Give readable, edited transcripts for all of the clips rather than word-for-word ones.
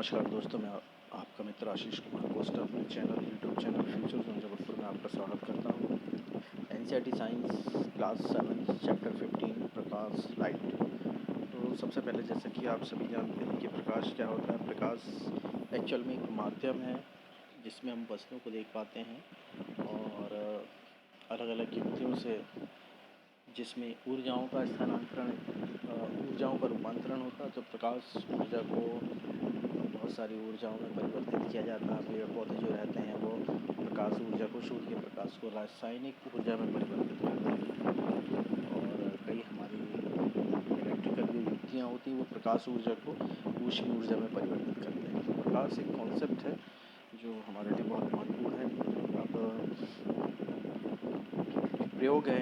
नमस्कार दोस्तों, मैं आपका मित्र आशीष कुमार कोस्ट अपने YouTube channel future zone Jabalpur में आपका स्वागत करता हूँ। एनसीईआरटी साइंस क्लास 7 चैप्टर 15 प्रकाश लाइट। तो सबसे पहले जैसा कि आप सभी जानते हैं कि प्रकाश क्या होता है। प्रकाश एक्चुअल में एक माध्यम है जिसमें हम वस्तुओं को देख पाते हैं और अलग अलग युक्तियों से जिसमें ऊर्जाओं का स्थानांतरण ऊर्जाओं का रूपांतरण होता है। तो प्रकाश ऊर्जा को बहुत सारी ऊर्जाओं में परिवर्तित किया जाता है। पेड़ पौधे जो रहते हैं वो प्रकाश ऊर्जा को, सूर्य के प्रकाश को रासायनिक ऊर्जा में परिवर्तित करते हैं। और कई हमारी इलेक्ट्रिकल जो युक्तियाँ होती हैं वो प्रकाश ऊर्जा को ऊष्मीय ऊर्जा में परिवर्तित करते हैं। प्रकाश एक कॉन्सेप्ट है जो हमारे लिए बहुत महत्वपूर्ण है। अब प्रयोग है,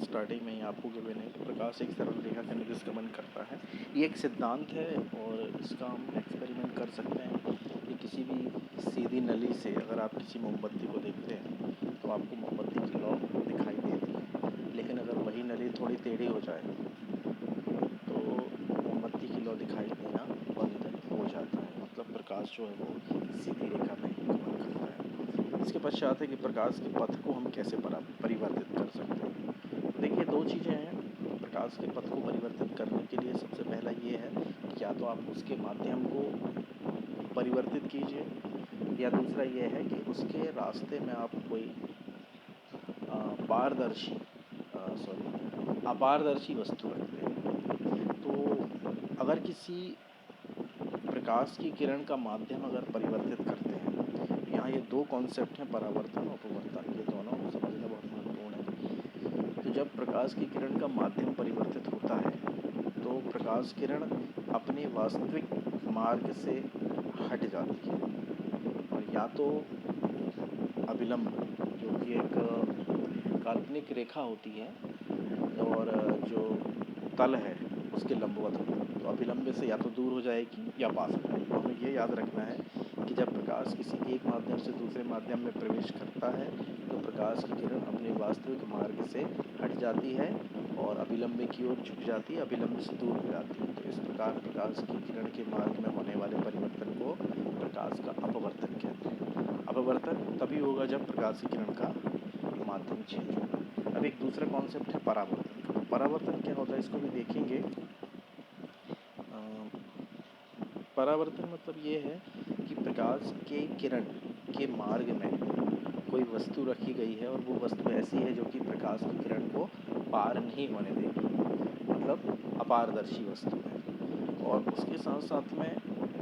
स्टार्टिंग में ही आपको गिवन है कि प्रकाश एक सरल रेखा का निर्गमन करता है। ये एक सिद्धांत है और इसका हम एक्सपेरिमेंट कर सकते हैं कि किसी भी सीधी नली से अगर आप किसी मोमबत्ती को देखते हैं तो आपको मोमबत्ती की लौ दिखाई देती है, लेकिन अगर वही नली थोड़ी टेढ़ी हो जाए तो मोमबत्ती की लौ दिखाई देना बंद हो जाता है। मतलब प्रकाश जो है वो सीधी रेखा में ही गमन करता है। इसके पश्चात है कि प्रकाश के पथ को हम कैसे परिवर्तित कर सकते हैं। देखिए, दो चीज़ें हैं प्रकाश के पथ को परिवर्तित करने के लिए। सबसे पहला ये है कि या तो आप उसके माध्यम को परिवर्तित कीजिए, या दूसरा ये है कि उसके रास्ते में आप कोई अपारदर्शी वस्तु रखते हैं। तो अगर किसी प्रकाश की किरण का माध्यम अगर परिवर्तित करते हैं, यहाँ ये दो कॉन्सेप्ट हैं, परावर्तन और अपवर्तन, ये दोनों समझना बहुत महत्वपूर्ण है। तो जब प्रकाश की किरण का माध्यम परिवर्तित होता है तो प्रकाश किरण अपने वास्तविक मार्ग से हट जाती है और या तो अभिलंब, जो कि एक काल्पनिक रेखा होती है और जो तल है उसके लंबवत होता है, तो अभिलंब से या तो दूर हो जाएगी या पास हो जाएगी। तो हमें ये याद रखना है कि जब प्रकाश किसी एक माध्यम से दूसरे माध्यम में प्रवेश करता है तो प्रकाश की किरण अपने वास्तविक मार्ग से हट जाती है और अभिलंब की ओर झुक जाती है, अभिलंब से दूर हो जाती है। तो इस प्रकार प्रकाश की किरण के मार्ग में होने वाले परिवर्तन को प्रकाश का अपवर्तन कहते हैं। अपवर्तन तभी होगा जब प्रकाश की किरण का माध्यम चेंज होगा। अब एक दूसरा कॉन्सेप्ट है परावर्तन। परावर्तन क्या होता है इसको भी देखेंगे। परावर्तन मतलब ये है कि प्रकाश के किरण के मार्ग में कोई वस्तु रखी गई है और वो वस्तु ऐसी है जो कि प्रकाश की किरण को पार नहीं होने देगी, मतलब अपारदर्शी वस्तु है। और उसके साथ साथ में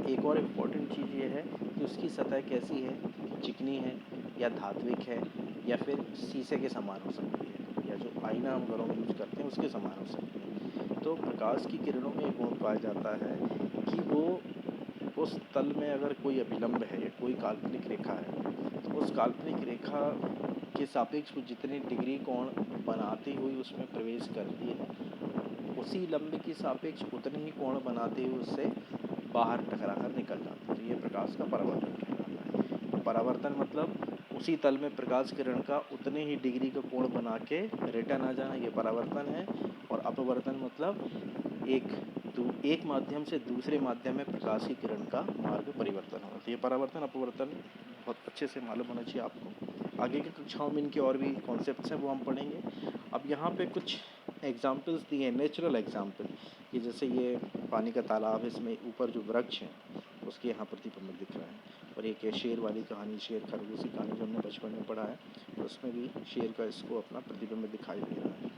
एक और इम्पोर्टेंट चीज़ ये है कि उसकी सतह कैसी है, चिकनी है या धात्विक है या फिर शीशे के समान हो सकती है, या जो आईना हम घरों में यूज करते हैं उसके समान हो सकती है। तो प्रकाश की किरणों में एक गुण पाया जाता है कि वो उस तल में अगर कोई अभिलंब है या कोई काल्पनिक रेखा है तो उस काल्पनिक रेखा के सापेक्ष वो जितने डिग्री कोण बनाती हुई उसमें प्रवेश करती है, उसी लंब के सापेक्ष उतने ही कोण बनाते हुए उससे बाहर टकरा कर निकल जाती है। तो ये प्रकाश का परावर्तन कहलाता है। परावर्तन मतलब उसी तल में प्रकाश किरण का उतने ही डिग्री का कोण बना के रिटर्न आ जाना, ये परावर्तन है। और अपवर्तन मतलब एक माध्यम से दूसरे माध्यम में प्रकाश की किरण का मार्ग परिवर्तन होगा। तो ये परावर्तन अपवर्तन बहुत अच्छे से मालूम होना चाहिए आपको। आगे की कक्षाओं में इनके और भी कॉन्सेप्ट्स हैं वो हम पढ़ेंगे। अब यहाँ पे कुछ एग्जाम्पल्स दिए, नेचुरल एग्जाम्पल, कि जैसे ये पानी का तालाब है, इसमें ऊपर जो वृक्ष हैं उसके यहाँ प्रतिबिंब दिख रहा है। और एक है शेर वाली कहानी, शेर खरगोश की कहानी जो हमने बचपन में पढ़ा है, तो उसमें भी शेर का इसको अपना प्रतिबिंब दिखाई दे रहा है।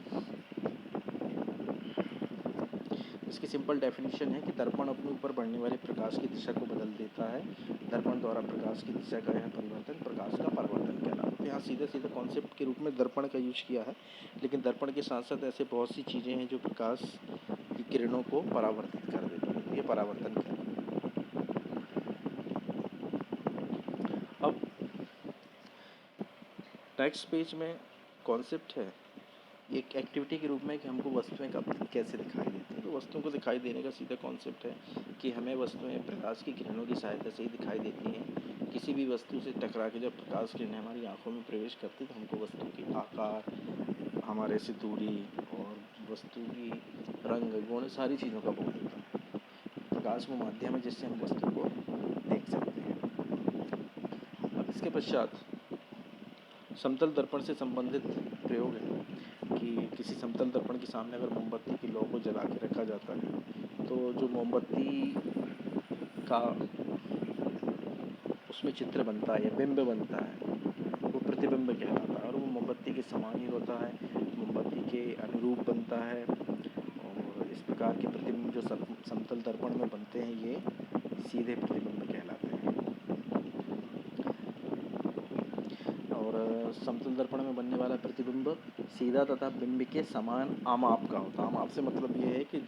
इसकी सिंपल डेफिनेशन है कि दर्पण अपने ऊपर बढ़ने वाले प्रकाश की दिशा को बदल देता है। दर्पण द्वारा प्रकाश की दिशा का यह परिवर्तन प्रकाश का परावर्तन कहलाता है। तो यहाँ सीधे सीधे कॉन्सेप्ट के रूप में दर्पण का यूज किया है, लेकिन दर्पण के साथ साथ ऐसे बहुत सी चीज़ें हैं जो प्रकाश की किरणों को परावर्तित कर देती है। ये परावर्तन कहलाता है। अब नेक्स्ट पेज में कॉन्सेप्ट है एक एक्टिविटी के रूप में कि हमको वस्तुएं कब कैसे दिखाई देती हैं। तो वस्तुओं को दिखाई देने का सीधा कॉन्सेप्ट है कि हमें वस्तुएं प्रकाश की किरणों की सहायता से ही दिखाई देती हैं। किसी भी वस्तु से टकरा के जब प्रकाश किरणें हमारी आंखों में प्रवेश करती तो हमको वस्तु के आकार, हमारे से दूरी और वस्तु की रंग गुण, सारी चीज़ों का बोध होता है। प्रकाश वो माध्यम है जिससे हम वस्तु को देख सकते हैं। अब इसके पश्चात समतल दर्पण से संबंधित प्रयोग है कि किसी समतल दर्पण के सामने अगर मोमबत्ती की लौ को जला के रखा जाता है तो जो मोमबत्ती का उसमें चित्र बनता है या बिंब बनता है वो प्रतिबिंब कहलाता है, और वो मोमबत्ती के समान ही होता है, मोमबत्ती के अनुरूप बनता है। और इस प्रकार के प्रतिबिंब जो समतल दर्पण में बनते हैं ये सीधे प्रतिबिंब कहलाते हैं। और समतल दर्पण में बनने वाला प्रतिबिंब सीधा तथा बिंब के समान आमाप का होता है। आमाप से मतलब ये है कि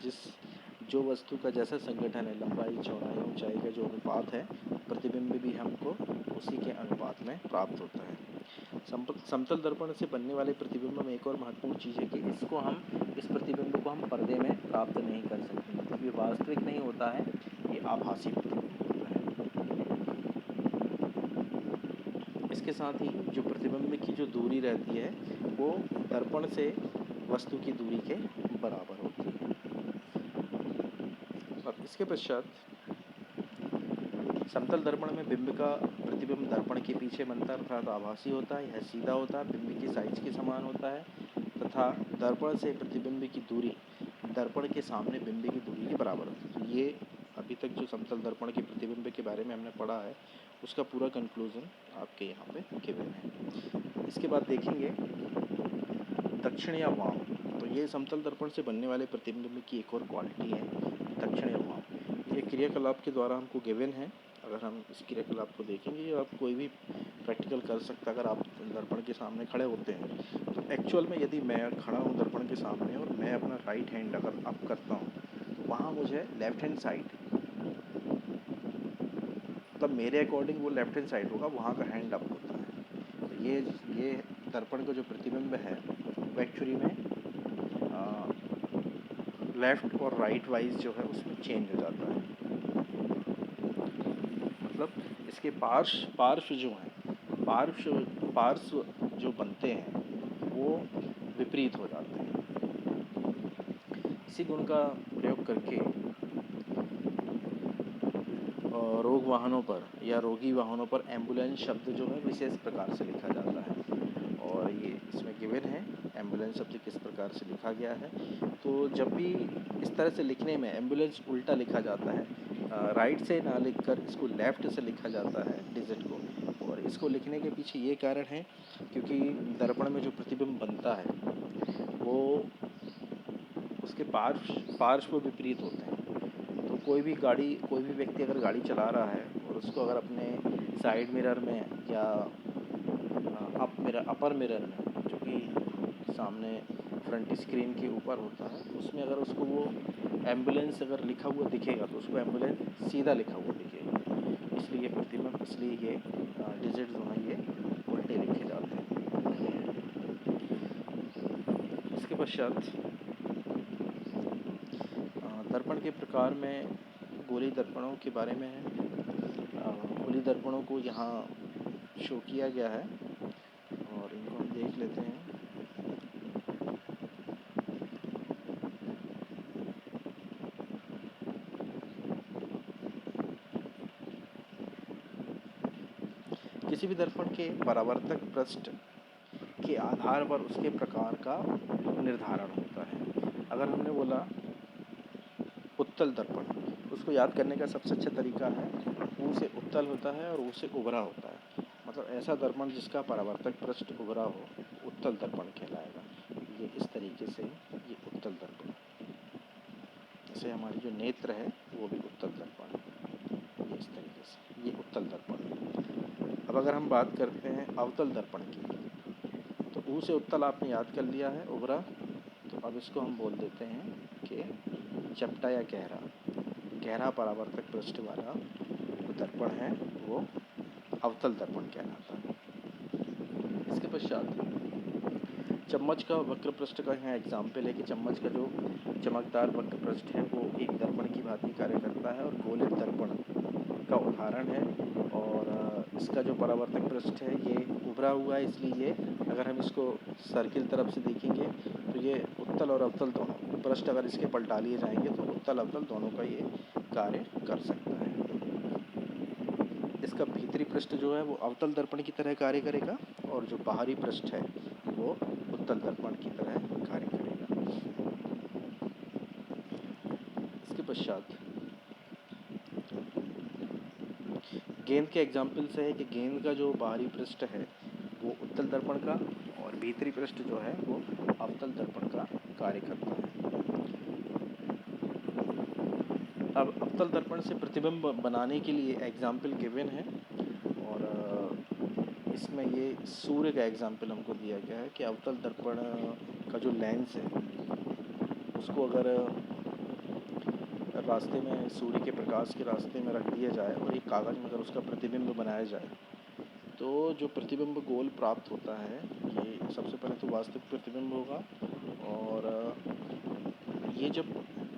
जो वस्तु का जैसा संगठन है, लंबाई, चौड़ाई, ऊंचाई का जो अनुपात है, प्रतिबिंब भी हमको उसी के अनुपात में प्राप्त होता है। समतल दर्पण से बनने वाले प्रतिबिंब में एक और महत्वपूर्ण चीज़ है कि इस प्रतिबिंब को हम पर्दे में प्राप्त नहीं कर सकते, मतलब ये वास्तविक नहीं होता है, ये आभासी प्रतिबिंब होता है। इसके साथ ही जो प्रतिबिंब की जो दूरी रहती है वो दर्पण से वस्तु की दूरी के बराबर होती है। अब इसके पश्चात समतल दर्पण में बिंब का प्रतिबिंब दर्पण के पीछे बनता है अर्थात आभासी होता है, यह सीधा होता है, बिंब की साइज के समान होता है तथा दर्पण से प्रतिबिंब की दूरी दर्पण के सामने बिंब की दूरी के बराबर होती है। तो ये अभी तक जो समतल दर्पण के प्रतिबिंब के बारे में हमने पढ़ा है उसका पूरा कंक्लूजन आपके यहाँ पे गिवन है। इसके बाद देखेंगे दक्षिण या वाम। तो ये समतल दर्पण से बनने वाले प्रतिबिंब की एक और क्वालिटी है दक्षिण या वाम। ये क्रियाकलाप के द्वारा हमको गिवन है। अगर हम इस क्रियाकलाप को देखेंगे, आप कोई भी प्रैक्टिकल कर सकता है। अगर आप दर्पण के सामने खड़े होते हैं तो एक्चुअल में यदि मैं खड़ा हूँ दर्पण के सामने और मैं अपना राइट हैंड अगर अप करता हूँ तो वहाँ मुझे लेफ्ट हैंड साइड, मतलब मेरे अकॉर्डिंग वो लेफ्ट हैंड साइड होगा, वहाँ का हैंड अप होता है। तो ये दर्पण का जो प्रतिबिंब है वो एक्चुअली में लेफ़्ट और राइट वाइज जो है उसमें चेंज हो जाता है। मतलब इसके पार्श्व जो हैं, पार्श्व जो बनते हैं वो विपरीत हो जाते हैं। इसी गुण का प्रयोग करके रोग वाहनों पर या रोगी वाहनों पर एम्बुलेंस शब्द जो है विशेष प्रकार से लिखा जाता है। और ये इसमें गिवन है एम्बुलेंस शब्द किस प्रकार से लिखा गया है। तो जब भी इस तरह से लिखने में एम्बुलेंस उल्टा लिखा जाता है, राइट से ना लिखकर इसको लेफ़्ट से लिखा जाता है डिजिट को। और इसको लिखने के पीछे ये कारण है क्योंकि दर्पण में जो प्रतिबिंब बनता है वो उसके पार्श्व विपरीत होते हैं। तो कोई भी व्यक्ति अगर गाड़ी चला रहा है और उसको अगर अपने साइड मिरर में या अपर मिरर में, जो कि सामने फ्रंट स्क्रीन के ऊपर होता है, उसमें अगर उसको वो एम्बुलेंस अगर लिखा हुआ दिखेगा तो उसको एम्बुलेंस सीधा लिखा हुआ दिखेगा। इसलिए ये डिजिट जो हैं ये उल्टे लिखे जाते हैं। इसके पश्चात दर्पण के प्रकार में गोली दर्पणों के बारे में है। गोली दर्पणों को यहाँ शो किया गया है और इनको हम देख लेते हैं। किसी भी दर्पण के परावर्तक पृष्ठ के आधार पर उसके प्रकार का निर्धारण होता है। अगर हमने बोला उत्तल दर्पण, उसको याद करने का सबसे अच्छा तरीका है ऊ से उत्तल होता है और ऊ से उभरा होता है। मतलब ऐसा दर्पण जिसका परावर्तक पृष्ठ उभरा हो उत्तल दर्पण कहलाएगा। ये इस तरीके से ये उत्तल दर्पण, जैसे हमारी जो नेत्र है वो भी उत्तल दर्पण है, ये इस तरीके से ये उत्तल दर्पण है। अब अगर हम बात करते हैं अवतल दर्पण की, तो ऊ से उत्तल आपने याद कर लिया है, उभरा। तो अब इसको हम बोल देते हैं कि चपटा या गहरा परावर्तक पृष्ठ वाला जो दर्पण है वो अवतल दर्पण कहलाता है। इसके पश्चात चम्मच का वक्र पृष्ठ का यहाँ एग्जाम्पल है कि चम्मच का जो चमकदार वक्र पृष्ठ है वो एक दर्पण की भांति कार्य करता है और गोलित दर्पण का उदाहरण है। और इसका जो परावर्तक पृष्ठ है ये उभरा हुआ है, इसलिए ये अगर हम इसको सर्किल तरफ से देखेंगे तो ये उत्तल और अवतल दोनों पृष्ठ अगर इसके पलटा लिए जाएंगे तो उत्तल अवतल दोनों का ये कार्य कर सकता है। इसका भीतरी पृष्ठ जो है वो अवतल दर्पण की तरह कार्य करेगा और जो बाहरी पृष्ठ है वो उत्तल दर्पण की तरह कार्य करेगा। इसके पश्चात गेंद के एग्जाम्पल से है कि गेंद का जो बाहरी पृष्ठ है वो उत्तल दर्पण का और भीतरी पृष्ठ जो है वो अवतल दर्पण का कार्य करता है। अब अवतल दर्पण से प्रतिबिंब बनाने के लिए एग्जाम्पल गिवन है और इसमें ये सूर्य का एग्जाम्पल हमको दिया गया है कि अवतल दर्पण का जो लेंस है उसको अगर रास्ते में सूर्य के प्रकाश के रास्ते में रख दिया जाए और एक कागज़ में अगर उसका प्रतिबिंब बनाया जाए तो जो प्रतिबिंब गोल प्राप्त होता है ये सबसे पहले तो वास्तविक प्रतिबिंब होगा और ये जब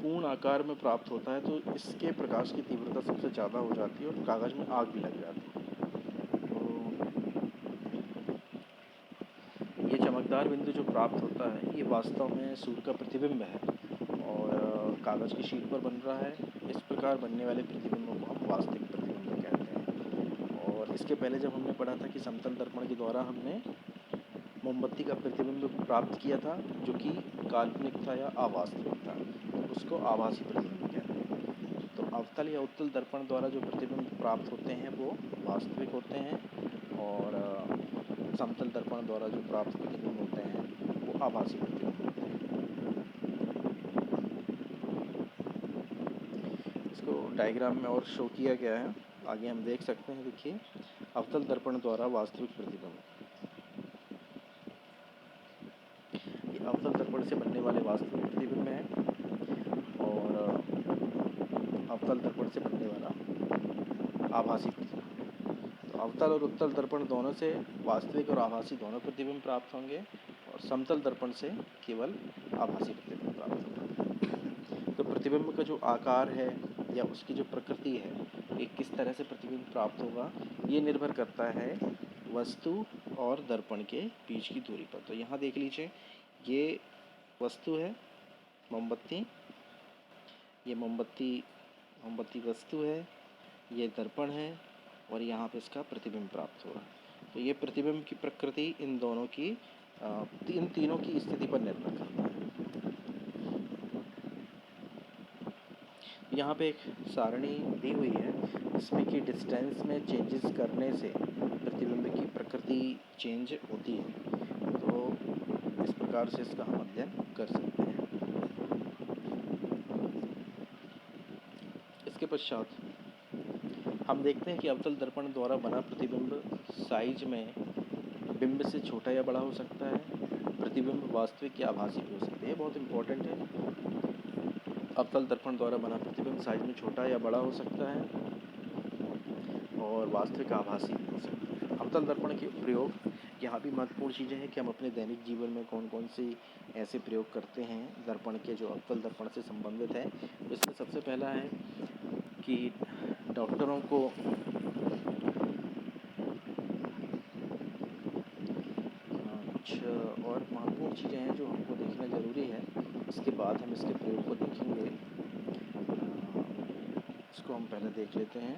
पूर्ण आकार में प्राप्त होता है तो इसके प्रकाश की तीव्रता सबसे ज़्यादा हो जाती है और कागज़ में आग भी लग जाती है। तो ये चमकदार बिंदु जो प्राप्त होता है ये वास्तव में सूर्य का प्रतिबिंब है और कागज़ की शीट पर बन रहा है। इस प्रकार बनने वाले प्रतिबिंबों को हम वास्तविक प्रतिबिंब कहते हैं। और इसके पहले जब हमने पढ़ा था कि समतल दर्पण के द्वारा हमने मोमबत्ती का प्रतिबिंब प्राप्त किया था जो कि काल्पनिक था या अवास्तविक था, तो उसको आभासी प्रतिबिंब कहते हैं। तो अवतल या उत्तल दर्पण द्वारा जो प्रतिबिंब प्राप्त होते हैं वो वास्तविक होते हैं और समतल दर्पण द्वारा जो प्राप्त प्रतिबिंब होते हैं वो आभासी प्रतिबिंब होते हैं। इसको डायग्राम में और शो किया गया है, आगे हम देख सकते हैं। देखिए, अवतल दर्पण द्वारा वास्तविक प्रतिबिंब, ये अवतल दर्पण से बनने वाले वास्तविक प्रतिबिंब हैं और अवतल दर्पण से बनने वाला आभासी प्रतिबिंब। तो अवतल और उत्तल दर्पण दोनों से वास्तविक और आभासी दोनों प्रतिबिंब प्राप्त होंगे और समतल दर्पण से केवल आभासी प्रतिबिंब प्राप्त होंगे। तो प्रतिबिंब का जो आकार है या उसकी जो प्रकृति है, ये किस तरह से प्रतिबिंब प्राप्त होगा, ये निर्भर करता है वस्तु और दर्पण के बीच की दूरी पर। तो यहाँ देख लीजिए, ये वस्तु है मोमबत्ती, ये मोमबत्ती वस्तु है, ये दर्पण है और यहाँ पे इसका प्रतिबिंब प्राप्त हो रहा है। तो ये प्रतिबिंब की प्रकृति इन दोनों की इन तीनों की स्थिति पर निर्भर करता है। यहाँ पे एक सारणी दी हुई है जिसमें कि डिस्टेंस में चेंजेस करने से प्रतिबिंब की प्रकृति चेंज होती है। तो इस प्रकार से इसका हम अध्ययन कर सकते हैं। इसके पश्चात हम देखते हैं कि अवतल दर्पण द्वारा बना प्रतिबिंब साइज में बिंब से छोटा या बड़ा हो सकता है। प्रतिबिंब वास्तविक या आभासी भी हो सकते हैं, बहुत इंपॉर्टेंट है। अवतल दर्पण द्वारा बना प्रतिबिंब साइज में छोटा या बड़ा हो सकता है और वास्तविक आभासी भी हो सकता है। अवतल दर्पण के प्रयोग, यहाँ भी महत्वपूर्ण चीज़ें हैं कि हम अपने दैनिक जीवन में कौन कौन से ऐसे प्रयोग करते हैं दर्पण के जो अवतल दर्पण से संबंधित है। इसमें सबसे पहला है कि डॉक्टरों को कुछ और महत्वपूर्ण चीज़ें हैं जो हमको देखना ज़रूरी है। इसके बाद हम इसके प्रयोग को देखेंगे। इसको हम पहले देख लेते हैं,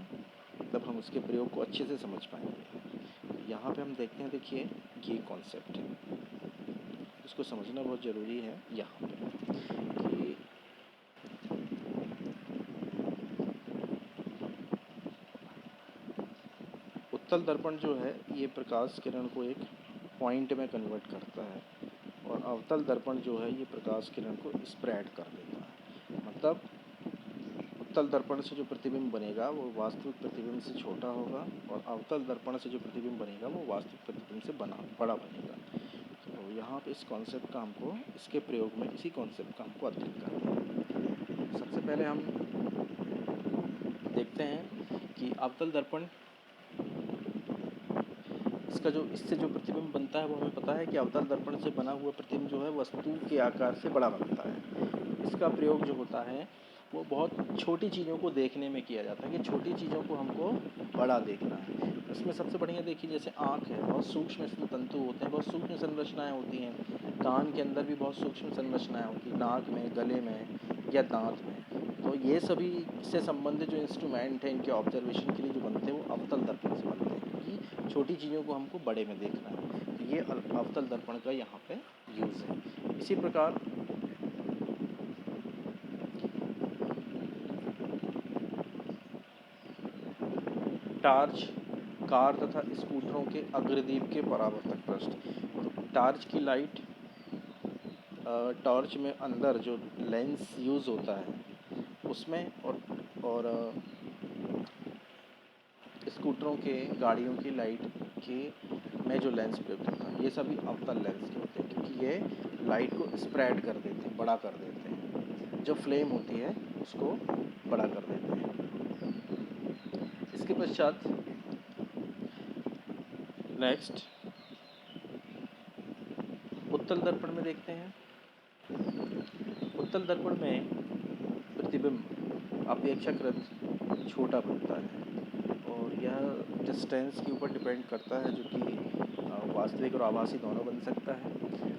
तब हम उसके प्रयोग को अच्छे से समझ पाएंगे। यहाँ पे हम देखते हैं, देखिए ये कॉन्सेप्ट है, इसको समझना बहुत ज़रूरी है। यहाँ पे कि उत्तल दर्पण जो है ये प्रकाश किरण को एक पॉइंट में कन्वर्ट करता है और अवतल दर्पण जो है ये प्रकाश किरण को स्प्रेड कर देता है। मतलब उत्तल दर्पण से जो प्रतिबिंब बनेगा वो वास्तविक प्रतिबिंब से छोटा होगा और अवतल दर्पण से जो प्रतिबिंब बनेगा वो वास्तविक प्रतिबिंब से बड़ा बनेगा। तो यहाँ पे इस कॉन्सेप्ट का हमको, इसके प्रयोग में इसी कॉन्सेप्ट का हमको अध्ययन करना है। सबसे पहले हम देखते हैं कि अवतल दर्पण इससे जो प्रतिबिंब बनता है वो हमें पता है कि अवतल दर्पण से बना हुआ प्रतिबिंब जो है वस्तु के आकार से बड़ा बनता है। इसका प्रयोग जो होता है वो बहुत छोटी चीज़ों को देखने में किया जाता है कि छोटी चीज़ों को हमको बड़ा देखना है। इसमें सबसे बढ़िया देखिए जैसे आँख है, बहुत सूक्ष्म इसमें तंतु होते हैं, बहुत सूक्ष्म संरचनाएं होती हैं। कान के अंदर भी बहुत सूक्ष्म संरचनाएं होती हैं, नाक में, गले में या दांत में। तो ये सभी से संबंधित जो इंस्ट्रूमेंट हैं इनके ऑब्जर्वेशन के लिए जो बनते हैं वो अवतल दर्पण से बनते हैं, क्योंकि छोटी चीज़ों को हमको बड़े में देखना है। तो ये अवतल दर्पण का यहाँ पे यूज़ है। इसी प्रकार टार्च, कार तथा स्कूटरों के अग्रदीप के परावर्तक पृष्ठ। तो टार्च की लाइट, टॉर्च में अंदर जो लेंस यूज़ होता है उसमें, और स्कूटरों के, गाड़ियों की लाइट के में जो लेंस प्रयुक्त होता है ये सभी अवतल लेंस के होते हैं, क्योंकि ये लाइट को स्प्रेड कर देते हैं, बड़ा कर देते हैं। जो फ्लेम होती है उसको बड़ा कर देते हैं। इसके पश्चात नेक्स्ट उत्तल दर्पण में देखते हैं। उत्तल दर्पण में प्रतिबिंब अपेक्षाकृत छोटा बनता है और यह डिस्टेंस के ऊपर डिपेंड करता है, जो कि वास्तविक और आभासी दोनों बन सकता है।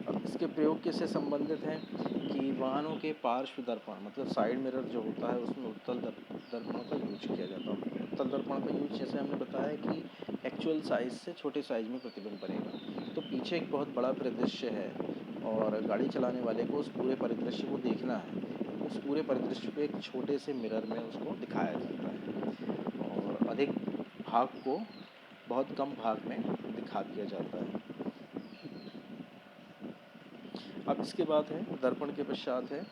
अब इसके प्रयोग किससे संबंधित हैं कि वाहनों के पार्श्व दर्पण मतलब साइड मिरर जो होता है उसमें उत्तल दर्पण का यूज किया जाता है। उत्तल दर्पण का यूज जैसे हमने बताया कि एक्चुअल साइज से छोटे साइज में प्रतिबिंब बनेगा। तो पीछे एक बहुत बड़ा परिदृश्य है और गाड़ी चलाने वाले को उस पूरे परिदृश्य को देखना है, उस पूरे परिदृश्य को एक छोटे से मिरर में उसको दिखाया जाता है और अधिक भाग को बहुत कम भाग में दिखा दिया जाता है। अब इसके बाद है दर्पण के पश्चात है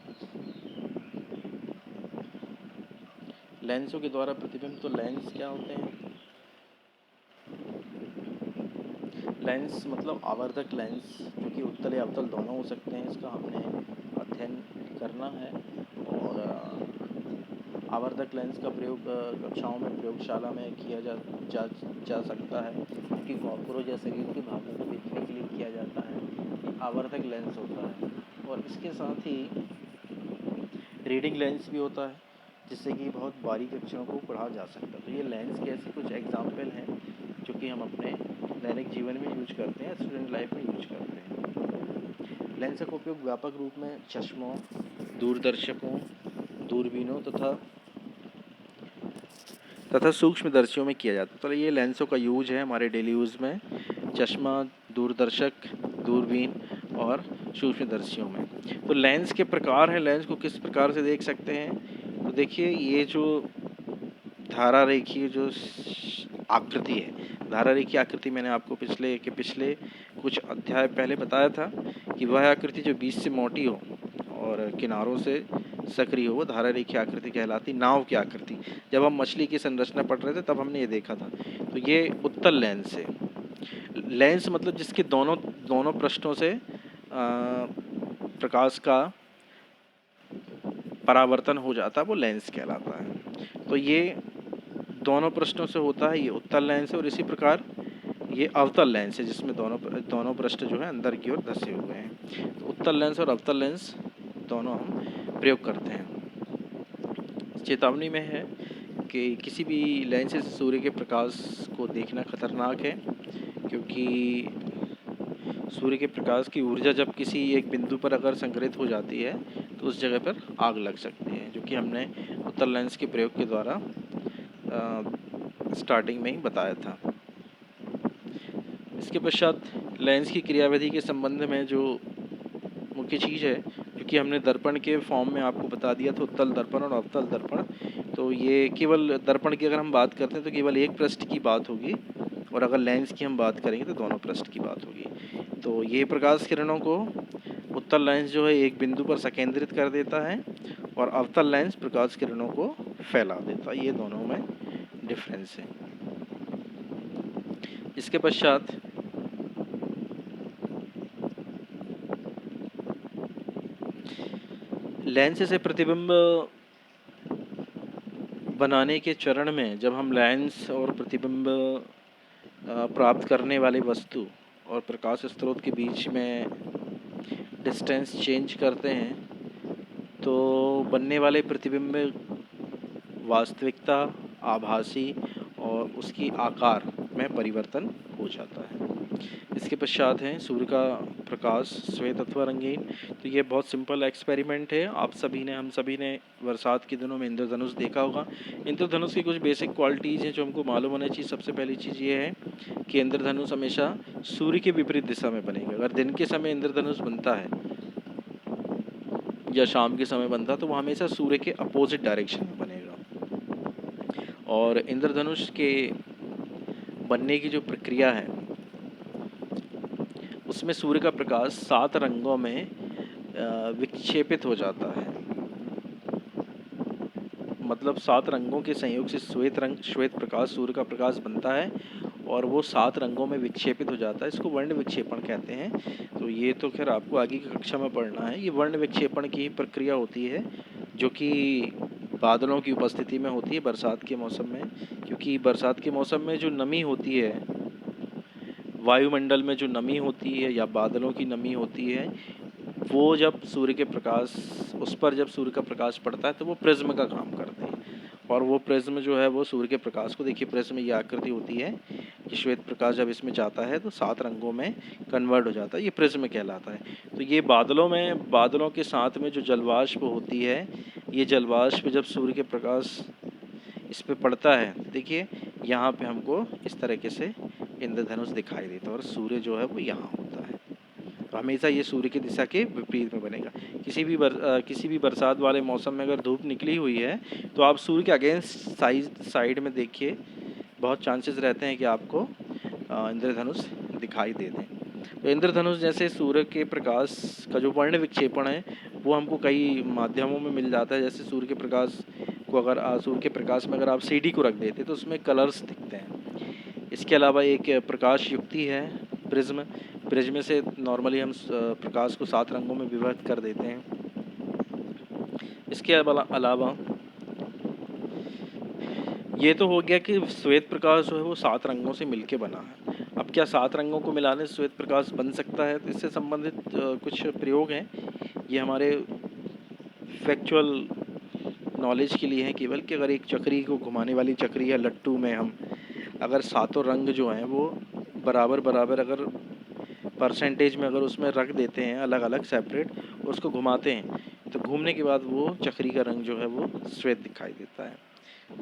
लेंसों के द्वारा प्रतिबिंब। तो लेंस क्या होते हैं? लेंस मतलब आवर्धक लेंस, जो कि उत्तल या अवतल दोनों हो सकते हैं, इसका हमने अध्ययन करना है। और आवर्धक लेंस का प्रयोग कक्षाओं में, प्रयोगशाला में किया जा सकता है, क्योंकि कॉकरोच या शरीर के भागों को देखने के लिए किया जाता है। ये आवर्धक लेंस होता है। और इसके साथ ही रीडिंग लेंस भी होता है, जिससे कि बहुत बारीक अक्षरों को पढ़ा जा सकता है। तो ये लेंस के ऐसे कुछ एग्जाम्पल हैं जो कि हम अपने दैनिक जीवन में यूज करते हैं, स्टूडेंट लाइफ में यूज करते हैं। लेंस का उपयोग व्यापक रूप में चश्मों, दूरदर्शकों, दूरबीनों तथा सूक्ष्मदर्शियों में किया जाता है। तो ये लेंसों का यूज है हमारे डेली यूज़ में, चश्मा, दूरदर्शक, दूरबीन और सूक्ष्मदर्शियों में। तो लेंस के प्रकार हैं, लेंस को किस प्रकार से देख सकते हैं? तो देखिए ये जो धारा रेखीय जो आकृति है, धारा रेखीय आकृति मैंने आपको पिछले कुछ अध्याय पहले बताया था कि वह आकृति जो बीच से मोटी हो और किनारों से सक्रिय हो वो धारा रेखीय आकृति कहलाती। नाव की आकृति, जब हम मछली की संरचना पढ़ रहे थे तब हमने ये देखा था। तो ये उत्तल लेंस है। लेंस मतलब जिसके दोनों पृष्ठों से प्रकाश का परावर्तन हो जाता है वो लेंस कहलाता है। तो ये दोनों पृष्ठों से होता है, ये उत्तल लेंस है। और इसी प्रकार ये अवतल लेंस है जिसमें दोनों पृष्ठ जो है अंदर की ओर धंसे हुए हैं। तो उत्तल लेंस और अवतल लेंस दोनों हम प्रयोग करते हैं। चेतावनी में है कि किसी भी लेंस से सूर्य के प्रकाश को देखना खतरनाक है, क्योंकि सूर्य के प्रकाश की ऊर्जा जब किसी एक बिंदु पर अगर संग्रहित हो जाती है तो उस जगह पर आग लग सकती है, जो कि हमने उत्तल लेंस के प्रयोग के द्वारा स्टार्टिंग में ही बताया था। इसके पश्चात लेंस की क्रियाविधि के संबंध में जो मुख्य चीज़ है, क्योंकि हमने दर्पण के फॉर्म में आपको बता दिया था उत्तल दर्पण और अवतल दर्पण। तो ये केवल दर्पण की अगर हम बात करते हैं तो केवल एक पृष्ठ की बात होगी, और अगर लेंस की हम बात करेंगे तो दोनों पृष्ठ की बात होगी। तो ये प्रकाश किरणों को उत्तल लेंस जो है एक बिंदु पर संकेंद्रित कर देता है और अवतल लेंस प्रकाश किरणों को फैला देता है। ये दोनों में डिफरेंस है। इसके पश्चात लेंस से प्रतिबिंब बनाने के चरण में जब हम लेंस और प्रतिबिंब प्राप्त करने वाली वस्तु और प्रकाश स्रोत के बीच में डिस्टेंस चेंज करते हैं तो बनने वाले प्रतिबिंब वास्तविकता, आभासी और उसकी आकार में परिवर्तन हो जाता है। इसके पश्चात है सूर्य का प्रकाश श्वेत अथवा रंगीन। तो ये बहुत सिंपल एक्सपेरिमेंट है। हम सभी ने बरसात के दिनों में इंद्रधनुष देखा होगा। इंद्रधनुष की कुछ बेसिक क्वालिटीज़ हैं जो हमको मालूम होना चाहिए। सबसे पहली चीज़ ये है कि इंद्रधनुष हमेशा सूर्य के विपरीत दिशा में बनेगा। अगर दिन के समय इंद्रधनुष बनता है या शाम के समय बनता है तो वो हमेशा सूर्य के अपोजिट डायरेक्शन में बनेगा। और इंद्रधनुष के बनने की जो प्रक्रिया है उसमें सूर्य का प्रकाश 7 रंगों में विक्षेपित हो जाता है। मतलब 7 रंगों के संयोग से श्वेत प्रकाश सूर्य का प्रकाश बनता है और वो 7 रंगों में विक्षेपित हो जाता है। इसको वर्ण विक्षेपण कहते हैं। तो ये तो खैर आपको आगे की कक्षा में पढ़ना है। ये वर्ण विक्षेपण की प्रक्रिया होती है जो कि बादलों की उपस्थिति में होती है बरसात के मौसम में। क्योंकि बरसात के मौसम में जो नमी होती है, वायुमंडल में जो नमी होती है या बादलों की नमी होती है, वो जब सूर्य के प्रकाश उस पर जब सूर्य का प्रकाश पड़ता है तो वो प्रिज्म का काम करते हैं। और वो प्रिज्म जो है वो सूर्य के प्रकाश को, देखिए प्रिज्म ये आकृति होती है कि श्वेत प्रकाश जब इसमें जाता है तो 7 रंगों में कन्वर्ट हो जाता है, ये प्रिज्म कहलाता है। तो ये बादलों के साथ में जो जलवाष्प होती है, ये जलवाष्प जब सूर्य के प्रकाश इस पे पड़ता है, देखिए यहाँ पे हमको इस तरीके से इंद्रधनुष दिखाई देता है और सूर्य जो है वो यहाँ होता है। तो हमेशा ये सूर्य की दिशा के विपरीत में बनेगा। किसी भी बरसात वाले मौसम में अगर धूप निकली हुई है तो आप सूर्य के अगेंस्ट साइड में देखिए, बहुत चांसेस रहते हैं कि आपको इंद्रधनुष दिखाई दे दें। तो इंद्रधनुष जैसे सूर्य के प्रकाश का जो वर्ण विक्षेपण है वो हमको कई माध्यमों में मिल जाता है। जैसे सूर्य के प्रकाश में अगर आप सीडी को रख देते तो उसमें कलर्स दिखते हैं। इसके अलावा एक प्रकाश युक्ति है प्रिज्म से नॉर्मली हम प्रकाश को 7 रंगों में विभक्त कर देते हैं। इसके अलावा ये तो हो गया कि श्वेत प्रकाश जो है वो 7 रंगों से मिलके बना है। अब क्या 7 रंगों को मिलाने से श्वेत प्रकाश बन सकता है? तो इससे संबंधित कुछ प्रयोग हैं। ये हमारे फैक्चुअल नॉलेज के लिए है केवल, कि अगर एक चक्री को घुमाने वाली चक्री या लट्टू में हम अगर 7 रंग जो हैं वो बराबर अगर परसेंटेज में अगर उसमें रख देते हैं अलग अलग सेपरेट, उसको घुमाते हैं तो घूमने के बाद वो चक्री का रंग जो है वो श्वेत दिखाई देता है।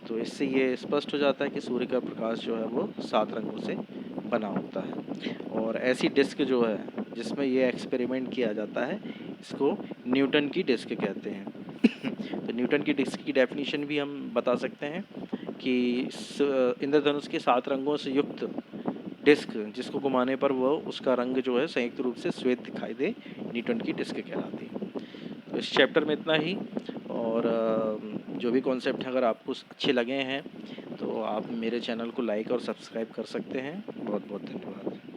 तो इससे ये स्पष्ट हो जाता है कि सूर्य का प्रकाश जो है वो 7 रंगों से बना होता है। और ऐसी डिस्क जो है जिसमें ये एक्सपेरिमेंट किया जाता है, इसको न्यूटन की डिस्क कहते हैं। तो न्यूटन की डिस्क की डेफिनेशन भी हम बता सकते हैं कि इंद्रधनुष के 7 रंगों से युक्त डिस्क जिसको घुमाने पर वो उसका रंग जो है संयुक्त रूप से श्वेत दिखाई दे, न्यूटन की डिस्क कहलाती है। तो इस चैप्टर में इतना ही। और जो भी कॉन्सेप्ट अगर आपको अच्छे लगे हैं तो आप मेरे चैनल को लाइक और सब्सक्राइब कर सकते हैं। बहुत बहुत धन्यवाद।